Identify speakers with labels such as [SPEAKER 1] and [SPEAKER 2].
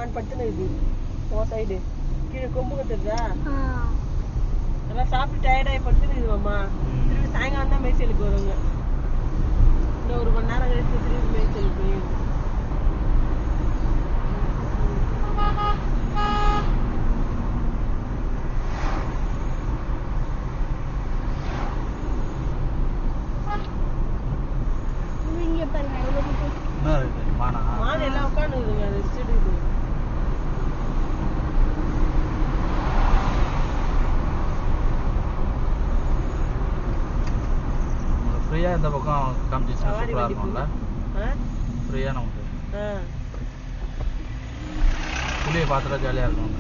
[SPEAKER 1] மான் படுத்துன்னு இருக்குது உன் சைடு கீழே கொம்பு கத்துறதா எல்லாம் சாப்பிட்டு டயர்டாகி படுத்துன்னு இருக்குது மாமா திரும்பி சாயங்காலம் தான் மேய்ச்சலுக்கு வருவாங்க இன்னும் 1 மணி நேரம் கழிச்சு திரும்பி மேய்ச்சலுக்கு போயிடும் மான் எல்லாம் உட்காந்துக்குதுங்க ரெஸ்ட் எடுக்குது
[SPEAKER 2] ஃப்ரீயா இந்த பக்கம் காமிச்சிச்சுன்னா சூப்பராக இருக்கும்ல ஃப்ரீயா நமக்கு புளியை பார்த்துட்டா ஜாலியாக இருக்கும்.